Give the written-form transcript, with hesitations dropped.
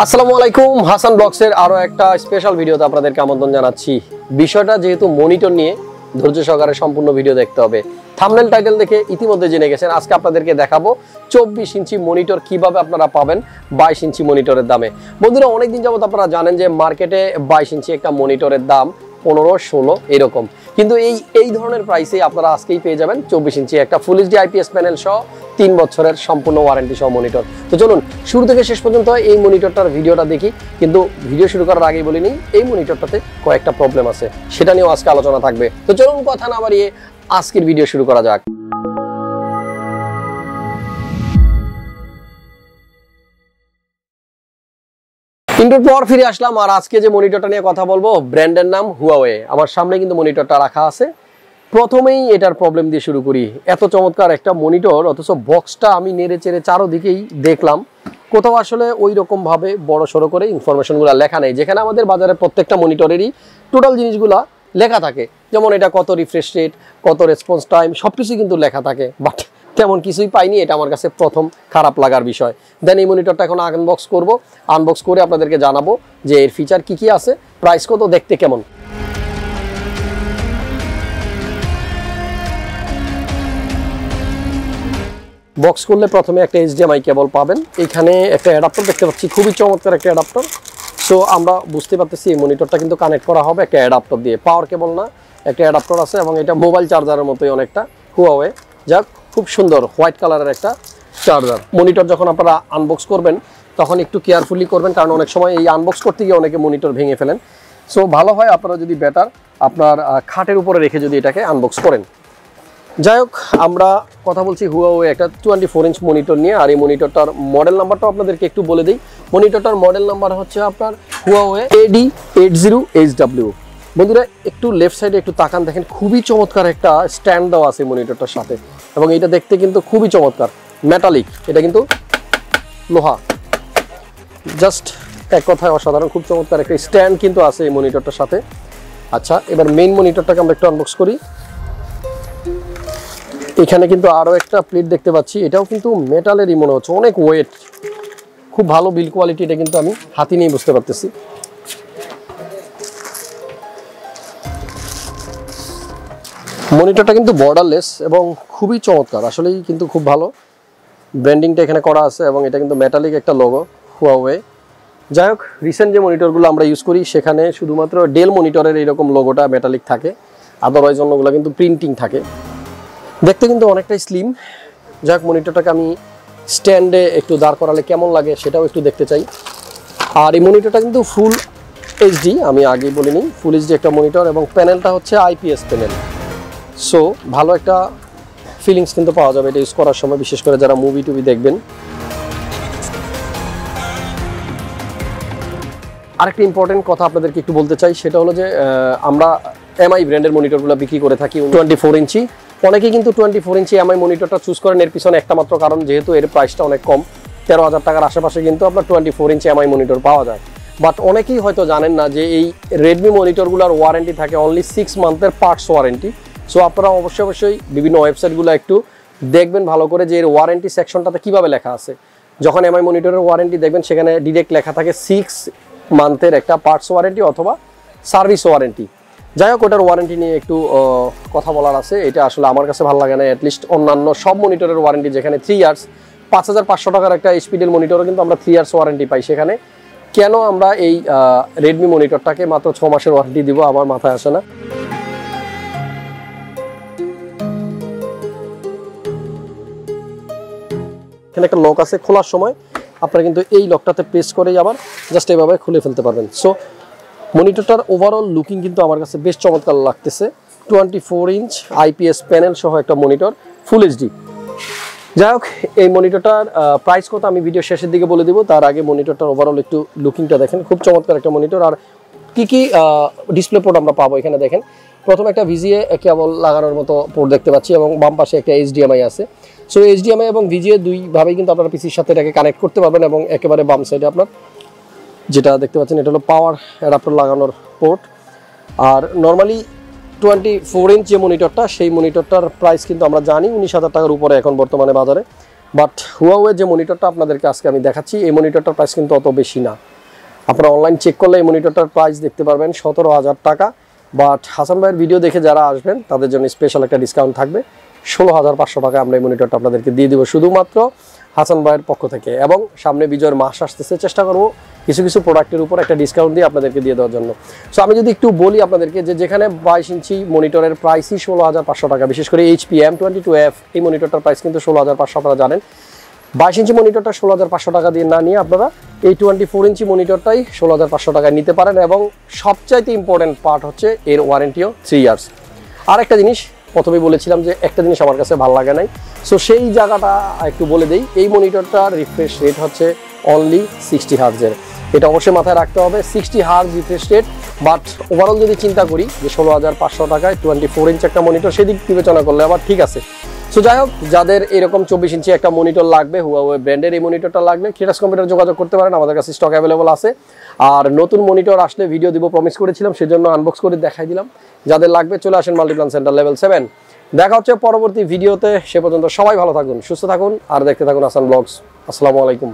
আসসালামু আলাইকুম, হাসান ব্লগসের আরো একটা স্পেশাল ভিডিওতে আপনাদেরকে আমন্ত্রণ জানাচ্ছি। বিষয়টা যেহেতু মনিটর নিয়ে, ধৈর্য সহকারে সম্পূর্ণ ভিডিও দেখতে হবে। থাম্বনেল টাইটেল দেখে ইতিমধ্যে জেনে গেছেন আজকে আপনাদেরকে দেখাবো 24 ইঞ্চি মনিটর কিভাবে আপনারা পাবেন 22 ইঞ্চি মনিটরের দামে। বন্ধুরা, অনেকদিন যাবত আপনারা জানেন যে মার্কেটে 22 ইঞ্চি একটা মনিটরের দাম 15-16 এরকম, কিন্তু এই ধরনের প্রাইসে আপনারা আজকেই পেয়ে যাবেন 24 ইঞ্চি একটা ফুল এইচডি আইপিএস প্যানেল সহ 3 বছরের সম্পূর্ণ ওয়ারেন্টি সহ মনিটর। তো চলুন শুরু থেকে শেষ পর্যন্ত এই মনিটরটার ভিডিওটা দেখি। কিন্তু ভিডিও শুরু করার আগেই বলিনি, এই মনিটরটাতে কয়েকটা প্রবলেম আছে, সেটা নিয়েও আজকে আলোচনা থাকবে। তো চলুন কথা না বাড়িয়ে আজকের ভিডিও শুরু করা যাক। ইন্ট্রোর পর ফিরে আসলাম, আর আজকে যে মনিটরটা নিয়ে কথা বলবো ব্র্যান্ডের নাম হুয়াওয়ে। আমার সামনে কিন্তু মনিটরটা রাখা আছে। প্রথমেই এটার প্রবলেম দিয়ে শুরু করি। এত চমৎকার একটা মনিটর, অথচ বক্সটা আমি নেড়ে চেড়ে চারোদিকেই দেখলাম, কোথাও আসলে ওই রকম ভাবে বড় সড়ো করে ইনফরমেশনগুলো লেখা নেই, যেখানে আমাদের বাজারে প্রত্যেকটা মনিটরেরই টোটাল জিনিসগুলা লেখা থাকে। যেমন এটা কত রিফ্রেশ রেট, কত রেসপন্স টাইম, সবকিছু কিন্তু লেখা থাকে। বাট তেমন কিছুই পাইনি, এটা আমার কাছে প্রথম খারাপ লাগার বিষয়। দেন এই মনিটরটা এখন আনবক্স করব, আনবক্স করে আপনাদেরকে জানাবো যে এর ফিচার কি কি আছে, প্রাইস কত, দেখতে কেমন। বক্স করলে প্রথমে একটা এইচডিএমআই কেবল পাবেন, এখানে একটা অ্যাডাপ্টার দেখতে পাচ্ছি, খুবই চমৎকার একটা অ্যাডাপ্টার। সো আমরা বুঝতে পারতেছি এই মনিটরটা কিন্তু কানেক্ট করা হবে একটা অ্যাডাপ্টার দিয়ে, পাওয়ার কেবল না, একটা অ্যাডাপ্টার আছে এবং এটা মোবাইল চার্জারের মতোই অনেকটা হুয়াওয়ে। যাক, খুব সুন্দর হোয়াইট কালারের একটা চার্জার। মনিটর যখন আপনারা আনবক্স করবেন তখন একটু কেয়ারফুলি করবেন, কারণ অনেক সময় এই আনবক্স করতে গিয়ে অনেকে মনিটর ভেঙে ফেলেন। সো ভালো হয় আপনারা যদি বেটার আপনার খাটের উপরে রেখে যদি এটাকে আনবক্স করেন। যাই হোক, আমরা কথা বলছি হুয়াওয়ে একটা 24 ইঞ্চ মনিটর নিয়ে। আর এই মনিটরটার মডেল নাম্বারটাও আপনাদেরকে একটু বলে দিই। মনিটরটার মডেল নাম্বার হচ্ছে আপনার হুয়াওয়ে AD80HW। বন্ধুরা, একটু লেফট সাইডে একটু তাকান, দেখেন খুবই চমৎকার একটা স্ট্যান্ড দেওয়া আছে মনিটরটার সাথে, এবং এটা দেখতে কিন্তু খুবই চমৎকার, মেটালিক, এটা কিন্তু লোহা। জাস্ট এক কথায় অসাধারণ, খুব চমৎকার একটা স্ট্যান্ড কিন্তু আছে এই মনিটরটার সাথে। আচ্ছা, এবার মেইন মনিটরটাকে আমরা একটু আনবক্স করি। এখানে কিন্তু আরো একটা প্লেট দেখতে পাচ্ছি, এটাও কিন্তু মেটালেরই মনে হচ্ছে, অনেক ওয়েট, খুব ভালো বিল কোয়ালিটি। এটা কিন্তু আমি হাতে নিয়ে বুঝতে পারতেছি। মনিটরটা কিন্তু বর্ডারলেস এবং খুবই চমৎকার, আসলেই কিন্তু খুব ভালো। ব্র্যান্ডিংটা এখানে করা আছে এবং এটা কিন্তু মেটালিক একটা লোগো, হুয়াওয়ে। যাই হোক, রিসেন্ট যে মনিটরগুলো আমরা ইউজ করি সেখানে শুধুমাত্র ডেল মনিটরের এইরকম লোগোটা মেটালিক থাকে, আদারওয়াইজ অন্যগুলো কিন্তু প্রিন্টিং থাকে। দেখতে কিন্তু অনেকটাই স্লিম। যাক, মনিটরটাকে আমি স্ট্যান্ডে একটু দাঁড় করালে কেমন লাগে সেটাও একটু দেখতে চাই। আর এই মনিটরটা কিন্তু ফুল এইচডি, আমি আগেই বলিনি, ফুল এইচডি একটা মনিটর, এবং প্যানেলটা হচ্ছে আইপিএস প্যানেল। সো ভালো একটা ফিলিংস কিন্তু পাওয়া যাবে এটা ইউজ করার সময়, বিশেষ করে যারা মুভি টুভি দেখবেন। আরেকটা ইম্পর্টেন্ট কথা আপনাদেরকে একটু বলতে চাই, সেটা হলো যে আমরা এমআই ব্র্যান্ডের মনিটরগুলো বিক্রি করে থাকি 24 ইঞ্চি। অনেকেই কিন্তু 24 ইঞ্চি এমআই মনিটরটা চুজ করেন, এর পিছনে একটা মাত্র কারণ, যেহেতু এর প্রাইসটা অনেক কম, 13,000 টাকার আশেপাশে কিন্তু আপনার 24 ইঞ্চি এমআই মনিটর পাওয়া যায়। বাট অনেকেই হয়তো জানেন না যে এই রেডমি মনিটরগুলোর ওয়ারেন্টি থাকে অনলি 6 মান্থের পার্টস ওয়ারেন্টি। সো আপনারা অবশ্যই বিভিন্ন ওয়েবসাইটগুলো একটু দেখবেন ভালো করে যে এর ওয়ারেন্টি সেকশনটাতে কীভাবে লেখা আছে। যখন এমআই মনিটরের ওয়ারেন্টি দেখবেন সেখানে ডিরেক্ট লেখা থাকে 6 মান্থের একটা পার্টস ওয়ারেন্টি অথবা সার্ভিস ওয়ারেন্টি। যাই হোক, ওটার ওয়ারেন্টি নিয়ে একটু কথা বলার আছে। এটা আসলে আমার কাছে ভালো লাগে না। অ্যাটলিস্ট অন্যান্য সব মনিটরের ওয়ারেন্টি যেখানে 3 ইয়ার্স, 5,500 টাকার একটা এইচপিডেল মনিটরও কিন্তু আমরা 3 ইয়ার্স ওয়ারেন্টি পাই, সেখানে কেন আমরা এই রেডমি মনিটরটাকে মাত্র 6 মাসের ওয়ারেন্টি দিব, আমার মাথায় আসে না। এখানে একটা লক আছে, খোলার সময় আপনারা কিন্তু এই লকটাতে প্রেস করেই আবার জাস্ট এভাবে খুলে ফেলতে পারবেন। সো মনিটরটার ওভারঅল লুকিং কিন্তু আমার কাছে বেশ চমৎকার লাগতেছে। 24 ইঞ্চ আইপিএস প্যানেল সহ একটা মনিটর, ফুল এইচডি। যাই হোক, এই মনিটরটার প্রাইস কত আমি ভিডিও শেষের দিকে বলে দিব। তার আগে মনিটরটার ওভারঅল একটু লুকিংটা দেখেন, খুব চমৎকার একটা মনিটর। আর কি কি ডিসপ্লে পোর্ট আমরা পাবো এখানে দেখেন। প্রথমে একটা ভিজিএ কেবল লাগানোর মতো পোর্ট দেখতে পাচ্ছি, এবং বাম পাশে একটা এইচডিএমআই আছে। সো এইচডিএমআই এবং ভিজিএ দুইভাবেই কিন্তু আপনারা পিসির সাথে এটাকে কানেক্ট করতে পারবেন। এবং একেবারে বাম সাইডে আপনার যেটা দেখতে পাচ্ছেন এটা হলো পাওয়ার অ্যাডাপ্টার লাগানোর পোর্ট। আর নর্মালি 24 ইঞ্চ যে মনিটরটা, সেই মনিটরটার প্রাইস কিন্তু আমরা জানি 19,000 টাকার উপরে এখন বর্তমানে বাজারে। বাট হুয়াওয়ে যে মনিটরটা আপনাদেরকে আজকে আমি দেখাচ্ছি এই মনিটরটার প্রাইস কিন্তু অত বেশি না। আপনারা অনলাইন চেক করলে এই মনিটরটার প্রাইস দেখতে পারবেন 17,000 টাকা। বাট হাসান ভাইয়ের ভিডিও দেখে যারা আসবেন তাদের জন্য স্পেশাল একটা ডিসকাউন্ট থাকবে, 16,500 টাকা আমরা এই মনিটরটা আপনাদেরকে দিয়ে দেবো শুধুমাত্র হাসান ভাইয়ের পক্ষ থেকে। এবং সামনে বিজয়ের মাস আসতেছে, চেষ্টা করবো কিছু কিছু প্রোডাক্টের উপর একটা ডিসকাউন্ট দিয়ে আপনাদেরকে দিয়ে দেওয়ার জন্য। সো আমি যদি একটু বলি আপনাদেরকে যে যেখানে 22 ইঞ্চি মনিটরের প্রাইসই 16,500 টাকা, বিশেষ করে HP M22F এই মনিটরটার প্রাইস কিন্তু 16,500 আপনারা জানেন। 22 ইঞ্চি মনিটরটা 16,500 টাকা দিয়ে না নিয়ে আপনারা এই 24 ইঞ্চি মনিটরটাই 16,500 টাকায় নিতে পারেন। এবং সবচাইতে ইম্পর্টেন্ট পার্ট হচ্ছে এর ওয়ারেন্টিও 3 ইয়ার্স। আর একটা জিনিস প্রথমেই বলেছিলাম যে একটা জিনিস আমার কাছে ভালো লাগে নাই, সো সেই জায়গাটা একটু বলে দেই। এই মনিটরটার রিফ্রেশ রেট হচ্ছে অনলি 60 হার্জের, এটা অবশ্যই মাথায় রাখতে হবে, 60 hertz refresh rate. But overall যদি চিন্তা করি যে 16,500 টাকায় 24 ইঞ্চি একটা মনিটর, সেদিক বিবেচনা করলে আবার ঠিক আছে। সো যাই হোক, যাদের এরকম 24 ইঞ্চি একটা মনিটর লাগবে, হুয়াওয়ে ব্র্যান্ডের এই মনিটরটা লাগবে, ক্রিয়েটাস কম্পিউটার যোগাযোগ করতে পারেন, আমাদের কাছে স্টক অ্যাভেলেবল আছে। আর নতুন মনিটর আসলে ভিডিও দিব প্রমিস করেছিলাম, সেজন্য আনবক্স করে দেখাই দিলাম। যাদের লাগবে চলে আসেন মাল্টিপ্লান সেন্টার লেভেল 7। দেখা হচ্ছে পরবর্তী ভিডিওতে, সে পর্যন্ত সবাই ভালো থাকুন, সুস্থ থাকুন আর দেখতে থাকুন হাসান ব্লগস। আসসালামু আলাইকুম।